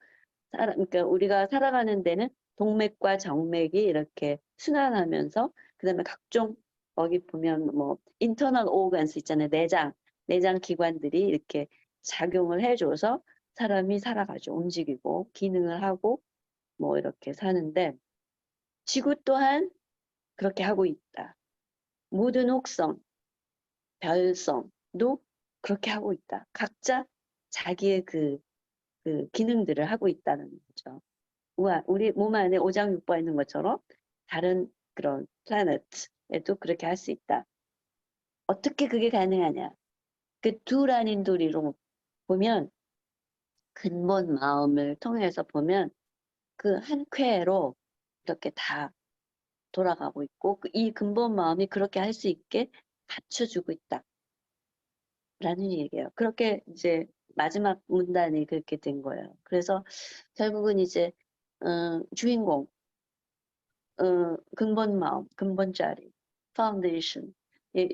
그러니까 우리가 살아가는 데는 동맥과 정맥이 이렇게 순환하면서 그다음에 각종 거기 보면 뭐 인터널 오건스 있잖아요. 내장 기관들이 이렇게 작용을 해줘서 사람이 살아가죠. 움직이고 기능을 하고 뭐 이렇게 사는데 지구 또한 그렇게 하고 있다. 모든 혹성, 별성도 그렇게 하고 있다. 각자 자기의 그 기능들을 하고 있다는 거죠. 우리 몸 안에 오장육부가 있는 것처럼 다른 그런 플래닛에도 그렇게 할 수 있다. 어떻게 그게 가능하냐? 그 두라닌 도리로 보면 근본 마음을 통해서 보면 그 한 쾌로 이렇게 다 돌아가고 있고 이 근본 마음이 그렇게 할 수 있게 갖춰주고 있다. 라는 얘기예요. 그렇게 이제 마지막 문단이 그렇게 된 거예요. 그래서 결국은 이제 주인공 근본 마음, 근본 자리, 파운데이션.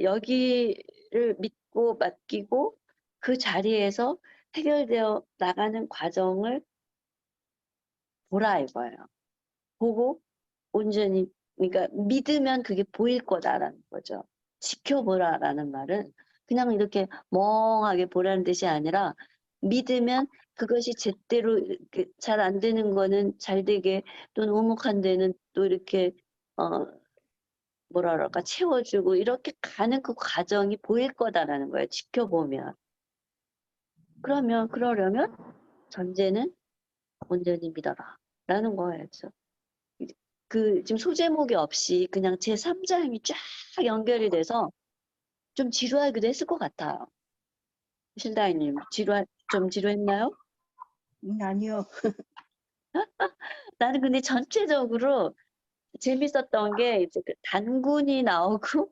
여기를 믿고 맡기고 그 자리에서 해결되어 나가는 과정을 보라 이거예요. 보고 온전히, 그러니까 믿으면 그게 보일 거다라는 거죠. 지켜보라라는 말은 그냥 이렇게 멍하게 보라는 뜻이 아니라 믿으면 그것이 제대로 잘 안 되는 거는 잘 되게 또는 오목한 데는 또 이렇게 뭐라 그럴까 채워주고 이렇게 가는 그 과정이 보일 거다라는 거예요. 지켜보면. 그러려면 전제는 온전히 믿어라 라는 거였죠. 지금 소제목이 없이 그냥 제3장이 쫙 연결이 돼서 좀 지루하기도 했을 것 같아요. 실다이님 좀 지루했나요? 아니요. 나는 근데 전체적으로 재밌었던 게 이제 그 단군이 나오고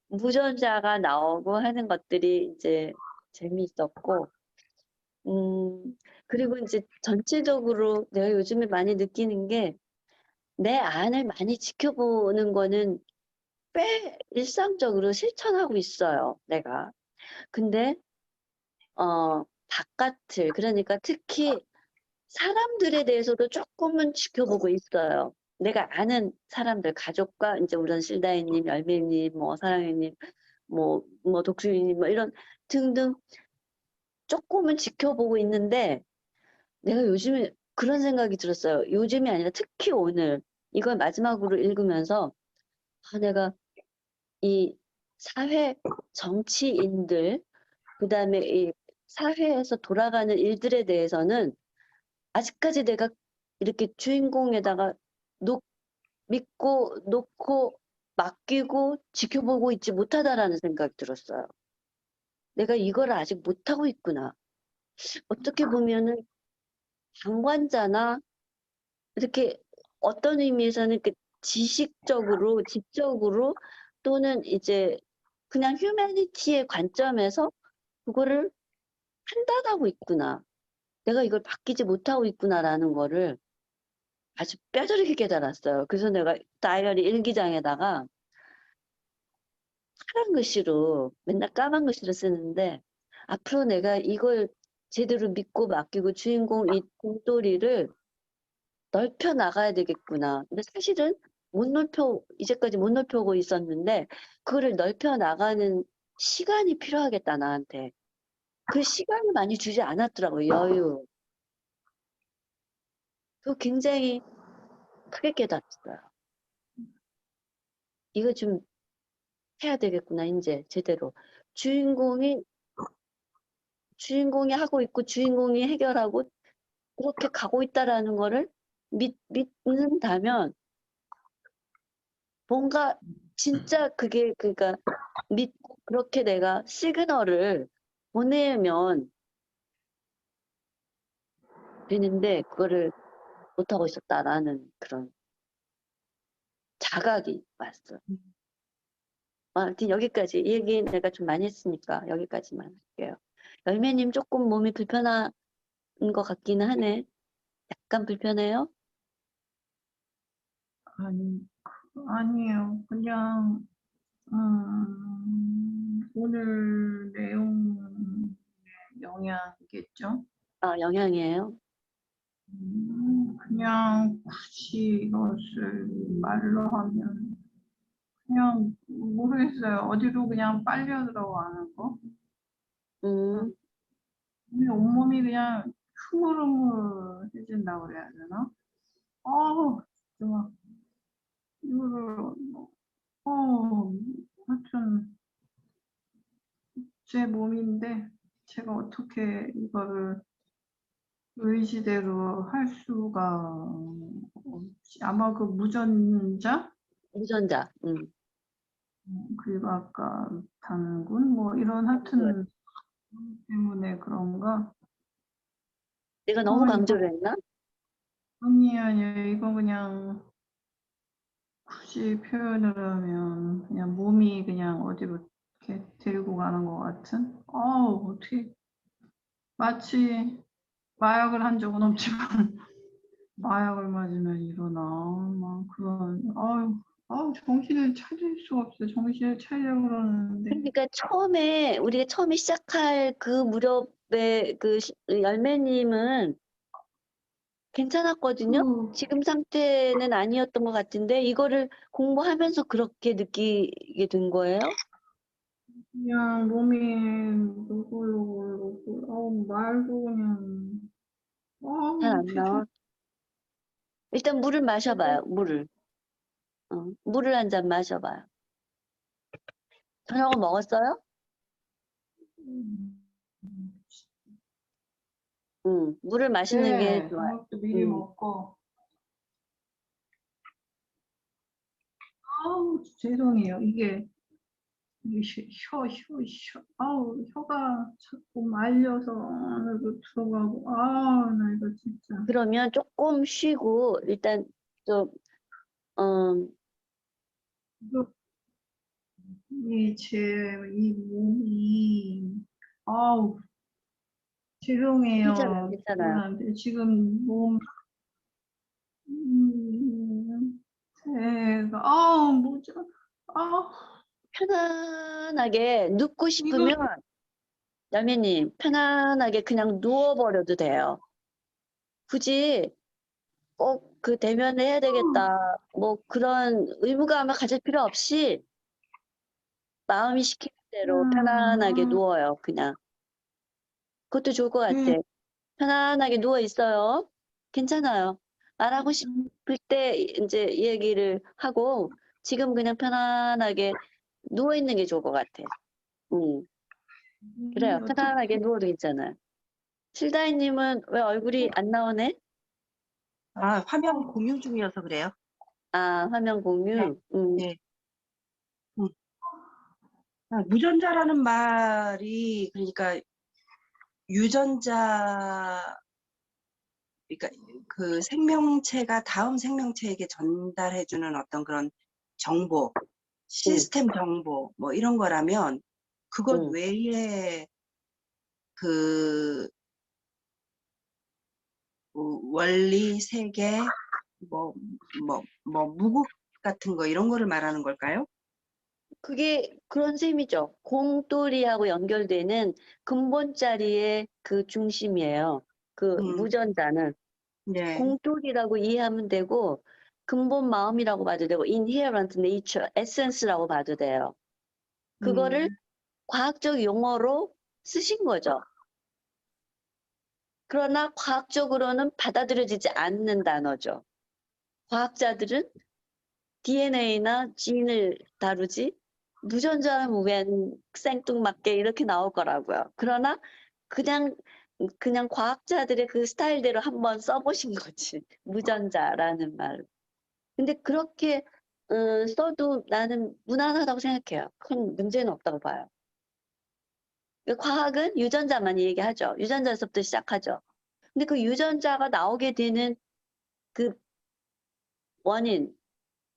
무전자가 나오고 하는 것들이 이제 재미있었고, 그리고 이제 전체적으로 내가 요즘에 많이 느끼는 게 내 안을 많이 지켜보는 거는 꽤 일상적으로 실천하고 있어요, 내가. 근데, 바깥을, 그러니까 특히 사람들에 대해서도 조금은 지켜보고 있어요. 내가 아는 사람들, 가족과 이제 우리 실다이님, 열매님, 뭐 사랑해님, 뭐 독수리님, 뭐 이런 등등 조금은 지켜보고 있는데 내가 요즘에 그런 생각이 들었어요. 요즘이 아니라 특히 오늘 이걸 마지막으로 읽으면서 내가 이 사회 정치인들 그다음에 이 사회에서 돌아가는 일들에 대해서는 아직까지 내가 이렇게 주인공에다가 믿고 놓고 맡기고 지켜보고 있지 못하다라는 생각이 들었어요. 내가 이걸 아직 못하고 있구나. 어떻게 보면은 방관자나 이렇게 어떤 의미에서는 이렇게 지식적으로, 지적으로 또는 이제 그냥 휴머니티의 관점에서 그거를 판단하고 있구나. 내가 이걸 바뀌지 못하고 있구나라는 거를 아주 뼈저리게 깨달았어요. 그래서 내가 다이어리 일기장에다가 파란 글씨로 맨날 까만 글씨로 쓰는데 앞으로 내가 이걸 제대로 믿고 맡기고 주인공 이 공돌이를 넓혀 나가야 되겠구나. 근데 사실은 이제까지 못 넓혀오고 있었는데 그거를 넓혀 나가는 시간이 필요하겠다, 나한테. 그 시간을 많이 주지 않았더라고요, 여유. 그거 굉장히 크게 깨달았어요. 이거 좀 해야 되겠구나, 이제 제대로. 주인공이 하고 있고 주인공이 해결하고 그렇게 가고 있다라는 거를 믿는다면 뭔가 진짜 그게 그러니까 믿고 그렇게 내가 시그널을 보내면 되는데 그거를 못하고 있었다라는 그런 자각이 왔어요. 하여튼 여기까지 이 얘기 내가 좀 많이 했으니까 여기까지만 할게요. 열매님 조금 몸이 불편한 것 같기는 하네. 약간 불편해요? 아니에요. 그냥, 오늘 내용 영향이겠죠? 아, 영향이에요? 그냥 굳이 이것을 말로 하면, 그냥 모르겠어요. 어디로 그냥 빨려 들어가는 거? 음, 근데 온몸이 그냥 흐물흐물해진다고 그래야 되나? 진짜 막, 이거를, 하여튼, 제 몸인데, 제가 어떻게 이거를 의지대로 할 수가 없지. 아마 그 무전자? 유전자. 그리고 아까 당군? 뭐 이런 하여튼 때문에 그런가? 내가 너무 이거, 강조를 했나? 아니에요. 이거 그냥 굳이 표현을 하면 그냥 몸이 그냥 어디로 이렇게 데리고 가는 것 같은? 어떻게, 마치 마약을 한 적은 없지만, 마약을 맞으면 일어나. 막 그런, 정신을 차릴 수가 없어요. 정신을 차리려고 그러는데. 그러니까 우리가 처음에 시작할 그 무렵에 열매님은 괜찮았거든요. 지금 상태는 아니었던 것 같은데 이거를 공부하면서 그렇게 느끼게 된 거예요? 그냥 몸이 노골노골, 말도 그냥, 잘 안 세상. 나와. 일단 물을 마셔봐요. 물을. 물을 한 잔 마셔봐요. 저녁은 먹었어요? 물을 마시는 게 네, 좋아요. 저녁도 미리 음. 먹고. 죄송해요. 이게 혀가 자꾸 말려서 안으로 들어가고, 나 이거 진짜. 그러면 조금 쉬고 일단 좀 이 몸이, 아우, 괜찮아요. 죄송해요. 괜찮아요. 그분한테 지금 몸, 제가, 뭐죠? 아, 편안하게 눕고 이거, 싶으면 열매님 편안하게 그냥 누워버려도 돼요. 굳이 꼭 그 대면을 해야 되겠다. 뭐 그런 의무감을 가질 필요 없이 마음이 시키는 대로 편안하게 음, 누워요. 그냥. 그것도 좋을 것 같아. 편안하게 누워 있어요. 괜찮아요. 말하고 싶을 때 이제 얘기를 하고 지금 그냥 편안하게 누워 있는 게 좋을 것 같아. 그래요. 편안하게 어떻게, 누워도 괜찮아요. 실다이님은 왜 얼굴이 안 나오네? 화면 공유 중이어서 그래요. 아, 화면 네. 공유. 네. 무전자라는 말이 그러니까 유전자, 그러니까 그 생명체가 다음 생명체에게 전달해주는 어떤 그런 정보, 시스템 정보 뭐 이런 거라면 그것 음. 외에 그 원리, 세계, 뭐, 무국 같은 거 이런 거를 말하는 걸까요? 그게 그런 셈이죠. 공돌이하고 연결되는 근본 자리의 그 중심이에요. 그 음, 무전자는 네. 공돌이라고 이해하면 되고 근본 마음이라고 봐도 되고 inherent nature, essence라고 봐도 돼요. 그거를 음, 과학적 용어로 쓰신 거죠. 그러나 과학적으로는 받아들여지지 않는 단어죠. 과학자들은 DNA나 지인을 다루지 무전자는 웬 생뚱맞게 이렇게 나올 거라고요. 그러나 그냥 과학자들의 그 스타일대로 한번 써보신 거지. 무전자라는 말. 근데 그렇게 써도 나는 무난하다고 생각해요. 큰 문제는 없다고 봐요. 과학은 유전자만 얘기하죠. 유전자에서부터 시작하죠. 근데 그 유전자가 나오게 되는 그 원인,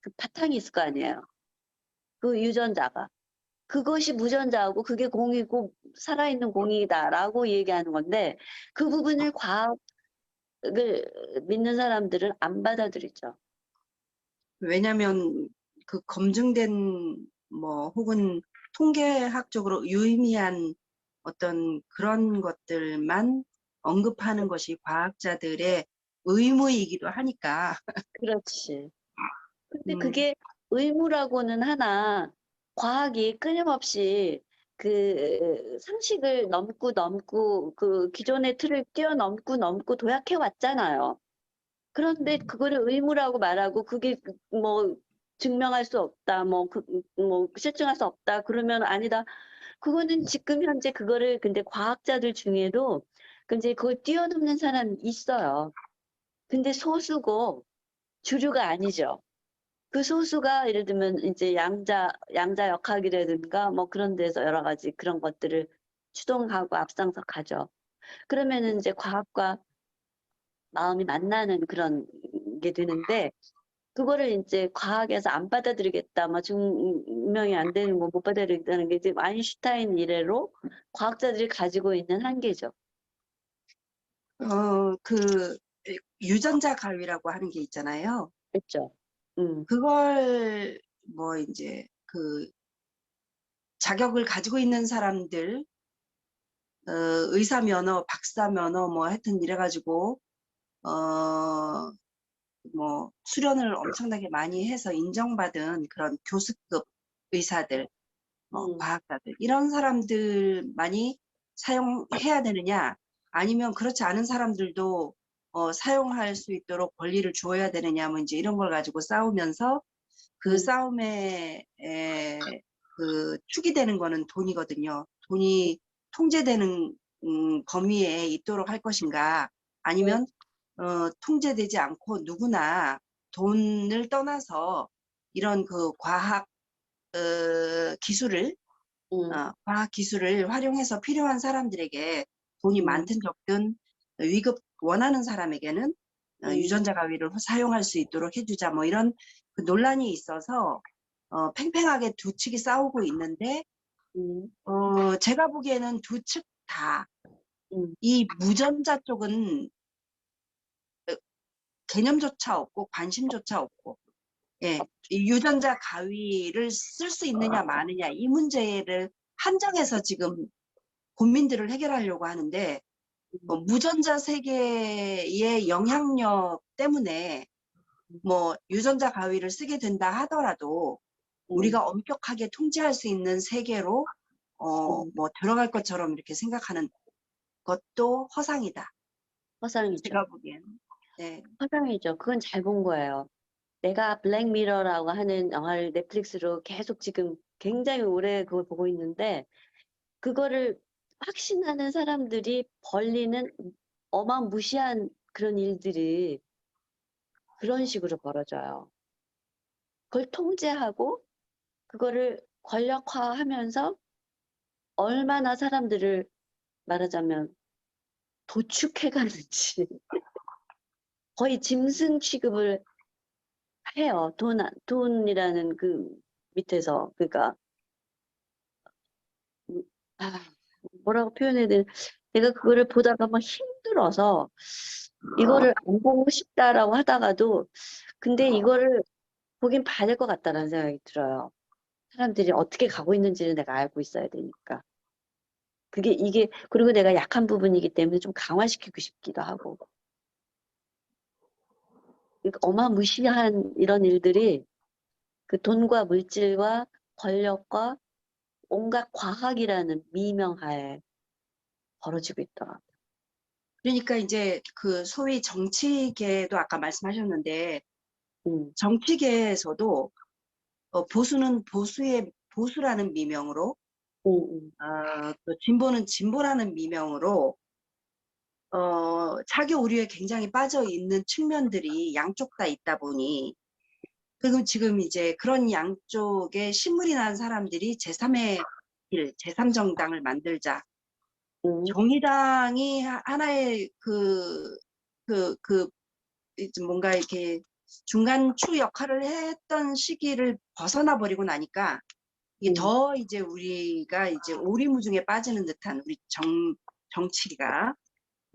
그 바탕이 있을 거 아니에요. 그 유전자가. 그것이 무전자고 그게 공이고 살아있는 공이다라고 얘기하는 건데 그 부분을 과학을 믿는 사람들은 안 받아들이죠. 왜냐면 그 검증된 혹은 통계학적으로 유의미한 어떤 그런 것들만 언급하는 것이 과학자들의 의무이기도 하니까. 그렇지. 근데 음, 그게 의무라고는 하나 과학이 끊임없이 그 상식을 넘고 그 기존의 틀을 뛰어넘고 도약해 왔잖아요. 그런데 그거를 의무라고 말하고 그게 뭐 증명할 수 없다, 뭐 실증할 수 없다 그러면 아니다. 그거는 지금 현재 그거를 근데 과학자들 중에도 근데 그걸 뛰어넘는 사람이 있어요. 근데 소수고 주류가 아니죠. 그 소수가 예를 들면 이제 양자 역학이라든가 뭐 그런 데서 여러 가지 그런 것들을 추동하고 앞장서 가죠. 그러면은 이제 과학과 마음이 만나는 그런 게 되는데 그거를 이제 과학에서 안 받아들이겠다, 뭐 증명이 안 되는 거 못 받아들이겠다는 게 지금 아인슈타인 이래로 과학자들이 가지고 있는 한계죠. 그 유전자 가위라고 하는 게 있잖아요. 그렇죠? 그걸 이제 그 자격을 가지고 있는 사람들, 의사 면허, 박사 면허 하여튼 이래가지고 수련을 엄청나게 많이 해서 인정받은 그런 교수급 의사들, 음, 과학자들 이런 사람들만이 사용해야 되느냐, 아니면 그렇지 않은 사람들도 사용할 수 있도록 권리를 주어야 되느냐, 뭐 이제 이런 걸 가지고 싸우면서 그 음, 싸움에 그 축이 되는 거는 돈이거든요. 돈이 통제되는 범위에 있도록 할 것인가, 음, 아니면 통제되지 않고 누구나 돈을 떠나서 이런 그 기술을 음, 과학 기술을 활용해서 필요한 사람들에게 돈이 음, 많든 적든 위급 원하는 사람에게는 음, 유전자 가위를 사용할 수 있도록 해주자, 뭐 이런 그 논란이 있어서 팽팽하게 두 측이 싸우고 있는데, 음, 제가 보기에는 두 측 다 음. 이 무전자 쪽은 개념조차 없고 관심조차 없고, 예, 이 유전자 가위를 쓸 수 있느냐 마느냐 이 문제를 한정해서 지금 고민들을 해결하려고 하는데, 무전자 세계의 영향력 때문에 유전자 가위를 쓰게 된다 하더라도 음, 우리가 엄격하게 통제할 수 있는 세계로 음. 들어갈 것처럼 이렇게 생각하는 것도 허상이다. 허상이죠. 제가 보기에는. 네. 허상이죠. 그건 잘 본 거예요. 내가 블랙미러라고 하는 영화를 넷플릭스로 계속 지금 굉장히 오래 그걸 보고 있는데 그거를 확신하는 사람들이 벌리는 어마무시한 그런 일들이 그런 식으로 벌어져요. 그걸 통제하고 그거를 권력화하면서 얼마나 사람들을 말하자면 도축해가는지 거의 짐승 취급을 해요. 돈이라는 그 밑에서. 그러니까, 음, 아, 뭐라고 표현해야 되나. 내가 그거를 보다가 막 힘들어서, 이거를 안 보고 싶다라고 하다가도 근데 이거를 보긴 봐야 될 것 같다라는 생각이 들어요. 사람들이 어떻게 가고 있는지를 내가 알고 있어야 되니까. 이게 그리고 내가 약한 부분이기 때문에 좀 강화시키고 싶기도 하고. 어마무시한 이런 일들이 그 돈과 물질과 권력과 온갖 과학이라는 미명하에 벌어지고 있더라고요. 그러니까 이제 그 소위 정치계도 아까 말씀하셨는데 음, 정치계에서도 보수는 보수라는 미명으로 음, 또 진보는 진보라는 미명으로 자기 오류에 굉장히 빠져 있는 측면들이 양쪽 다 있다 보니 그리고 지금 이제 그런 양쪽에 신물이 난 사람들이 제3의 길, 제3정당을 만들자. 음, 정의당이 하나의 이제 뭔가 이렇게 중간추 역할을 했던 시기를 벗어나 버리고 나니까 이게 음, 더 이제 우리가 이제 오리무중에 빠지는 듯한 우리 정치가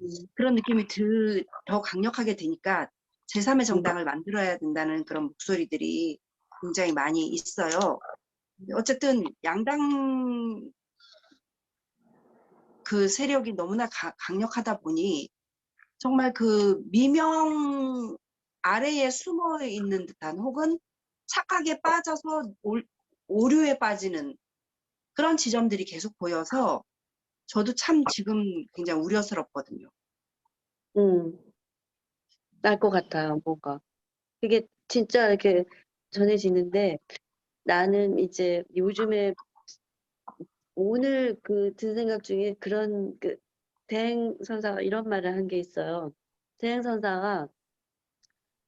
음, 그런 느낌이 더 강력하게 되니까 제3의 음, 정당을 만들어야 된다는 그런 목소리들이 굉장히 많이 있어요. 어쨌든 양당 그 세력이 너무나 강력하다 보니 정말 그 미명 아래에 숨어 있는 듯한 혹은 착각에 빠져서 오류에 빠지는 그런 지점들이 계속 보여서 저도 참 지금 굉장히 우려스럽거든요. 알 것 같아요, 뭔가. 그게 진짜 이렇게 전해지는데 나는 이제 요즘에 오늘 든 생각 중에 그런 대행 선사가 이런 말을 한 게 있어요. 대행 선사가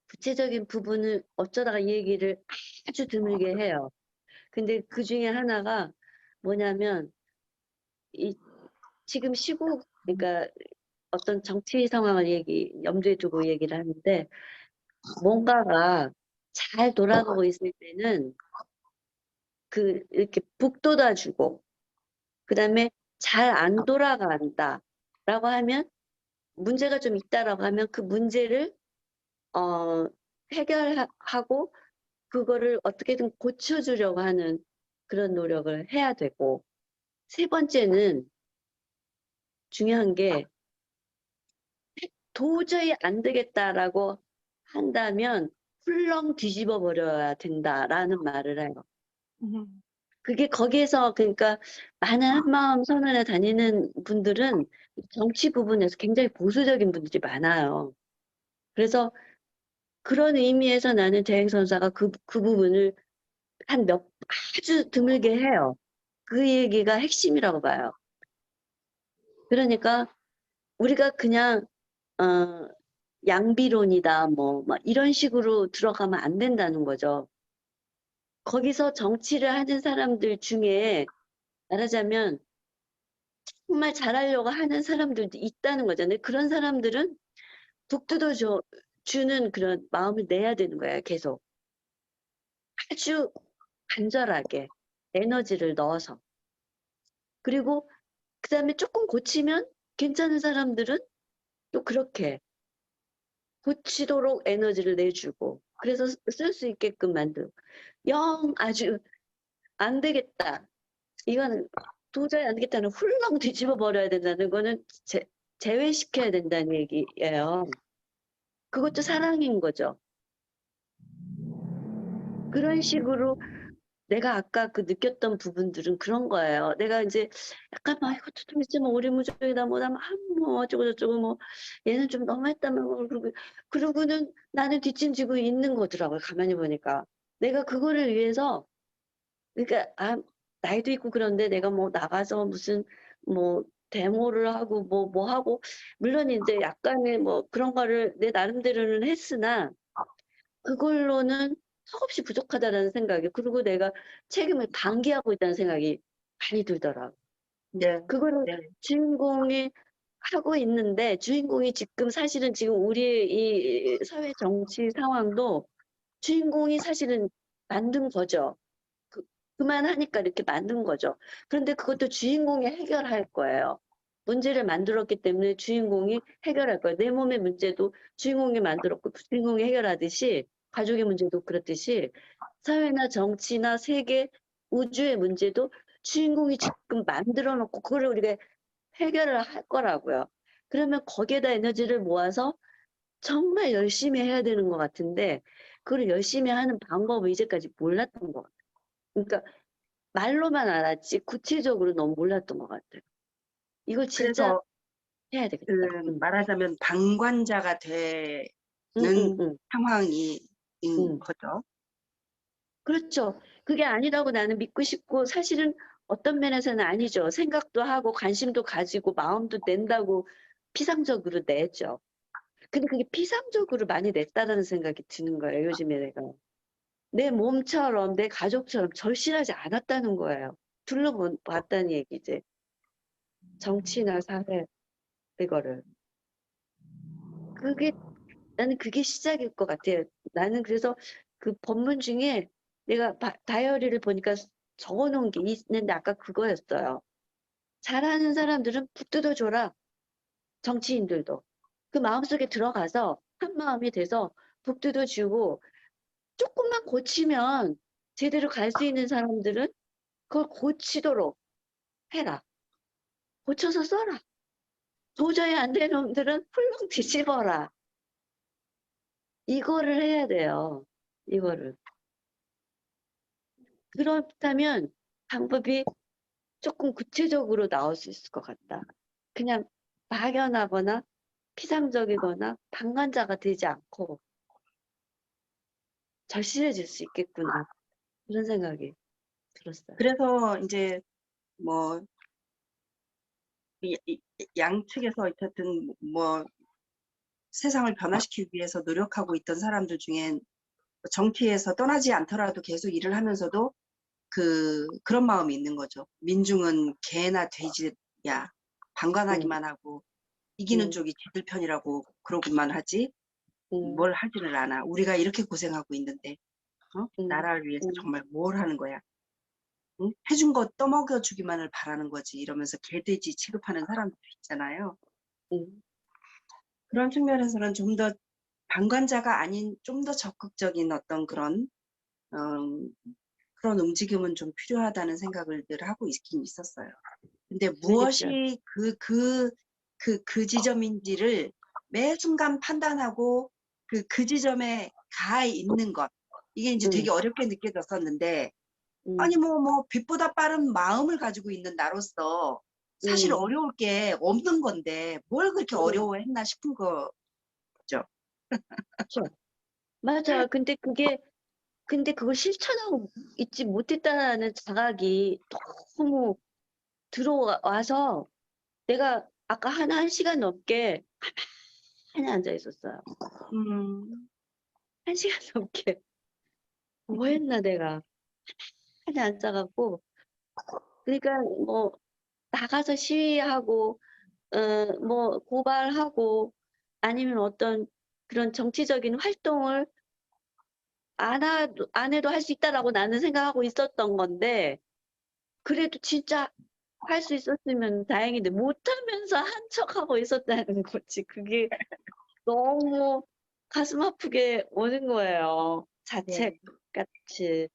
구체적인 부분을 어쩌다가 이 얘기를 아주 드물게 해요. 근데 그 중에 하나가 뭐냐면 이 지금 시국 그러니까 어떤 정치 상황을 염두에 두고 얘기를 하는데 뭔가가 잘 돌아가고 있을 때는 이렇게 북돋아주고 그다음에 잘 안 돌아간다라고 하면 문제가 좀 있다라고 하면 그 문제를 해결하고 그거를 어떻게든 고쳐주려고 하는 그런 노력을 해야 되고 세 번째는 중요한 게 도저히 안 되겠다라고 한다면 훌렁 뒤집어 버려야 된다라는 말을 해요. 그게 거기에서 그러니까 많은 한마음 선언에 다니는 분들은 정치 부분에서 굉장히 보수적인 분들이 많아요. 그래서 그런 의미에서 나는 대행선사가 그 부분을 아주 드물게 해요. 그 얘기가 핵심이라고 봐요. 그러니까 우리가 그냥 어, 양비론이다 뭐 막 이런 식으로 들어가면 안 된다는 거죠. 거기서 정치를 하는 사람들 중에 말하자면 정말 잘하려고 하는 사람들도 있다는 거잖아요. 그런 사람들은 주는 그런 마음을 내야 되는 거예요. 계속 아주 간절하게 에너지를 넣어서 그리고 그다음에 조금 고치면 괜찮은 사람들은 또 그렇게 고치도록 에너지를 내주고 그래서 쓸 수 있게끔 만들고 영 아주 안 되겠다. 이거는 도저히 안 되겠다는 훌렁 뒤집어 버려야 된다는 거는 제외시켜야 된다는 얘기예요. 그것도 사랑인 거죠. 그런 식으로 내가 아까 느꼈던 부분들은 그런 거예요. 내가 이제 약간 막 이것도 좀 있지만 오리무중이다 뭐다 뭐 어쩌고 저쩌고 뭐 얘는 좀 너무했다면 뭐 그러고는 나는 뒷짐지고 있는 거더라고요. 가만히 보니까 내가 그거를 위해서 그러니까 나이도 있고 그런데 내가 뭐 나가서 무슨 뭐 데모를 하고 뭐 하고 물론 이제 약간의 뭐 그런 거를 내 나름대로는 했으나 그걸로는 턱없이 부족하다라는 생각이 그리고 내가 책임을 방기하고 있다는 생각이 많이 들더라고. 네, 그거를 네. 주인공이 하고 있는데 주인공이 사실은 지금 우리의 이 사회 정치 상황도 주인공이 사실은 만든 거죠. 그만하니까 이렇게 만든 거죠. 그런데 그것도 주인공이 해결할 거예요. 문제를 만들었기 때문에 주인공이 해결할 거야. 내 몸의 문제도 주인공이 만들었고 주인공이 해결하듯이 가족의 문제도 그렇듯이 사회나 정치나 세계, 우주의 문제도 주인공이 지금 만들어 놓고 그거를 우리가 해결을 할 거라고요. 그러면 거기에다 에너지를 모아서 정말 열심히 해야 되는 것 같은데 그걸 열심히 하는 방법을 이제까지 몰랐던 것 같아요. 그러니까 말로만 알았지 구체적으로 너무 몰랐던 것 같아요. 이걸 진짜 그래서 해야 되겠다. 말하자면 방관자가 되는 상황이 인 거죠. 그렇죠. 그게 아니라고 나는 믿고 싶고 사실은 어떤 면에서는 아니죠. 생각도 하고 관심도 가지고 마음도 낸다고 피상적으로 내죠. 근데 그게 피상적으로 많이 냈다라는 생각이 드는 거예요. 요즘에 내가. 내 몸처럼 내 가족처럼 절실하지 않았다는 거예요. 둘러봤다는 얘기지. 정치나 사회 이거를. 나는 그게 시작일 것 같아요. 나는 그래서 그 법문 중에 내가 다이어리를 보니까 적어놓은 게 있는데 아까 그거였어요. 잘하는 사람들은 북 뜯어줘라. 정치인들도. 그 마음속에 들어가서 한 마음이 돼서 북 뜯어주고 조금만 고치면 제대로 갈 수 있는 사람들은 그걸 고치도록 해라. 고쳐서 써라. 도저히 안 되는 놈들은 훌렁 뒤집어라. 이거를 해야 돼요. 이거를. 그렇다면 방법이 조금 구체적으로 나올 수 있을 것 같다. 그냥 막연하거나 피상적이거나 방관자가 되지 않고 절실해질 수 있겠구나. 그런 생각이 들었어요. 그래서 이제 뭐 양측에서 어쨌든 뭐 세상을 변화시키기 위해서 노력하고 있던 사람들 중엔 정치에서 떠나지 않더라도 계속 일을 하면서도 그런 마음이 있는 거죠. 민중은 개나 돼지야. 방관하기만 하고 이기는 쪽이 지들 편이라고 그러고만 하지 뭘 하지를 않아. 우리가 이렇게 고생하고 있는데 나라를 위해서 정말 뭘 하는 거야. 응? 해준 거 떠먹여 주기만을 바라는 거지 이러면서 개돼지 취급하는 사람도 있잖아요. 그런 측면에서는 좀 더 방관자가 아닌 좀 더 적극적인 어떤 그런 그런 움직임은 좀 필요하다는 생각을 늘 하고 있긴 있었어요. 근데 무엇이 그 지점인지를 매 순간 판단하고 그 지점에 가 있는 것. 이게 이제 되게 어렵게 느껴졌었는데, 아니, 빛보다 빠른 마음을 가지고 있는 나로서 사실 어려울 게 없는 건데, 뭘 그렇게 어려워했나 싶은 거죠. 그렇죠. 맞아. 근데 그걸 실천하고 있지 못했다는 자각이 너무 들어와서 내가 아까 한 시간 넘게 가만히 앉아 있었어요. 1시간 넘게. 뭐 했나 내가. 가만히 앉아갖고. 그러니까 뭐 나가서 시위하고 뭐 고발하고 아니면 어떤 그런 정치적인 활동을 안 해도 할 수 있다라고 나는 생각하고 있었던 건데 그래도 진짜 할 수 있었으면 다행인데 못하면서 한 척하고 있었다는 거지. 그게 너무 가슴 아프게 오는 거예요. 네. 자책같이.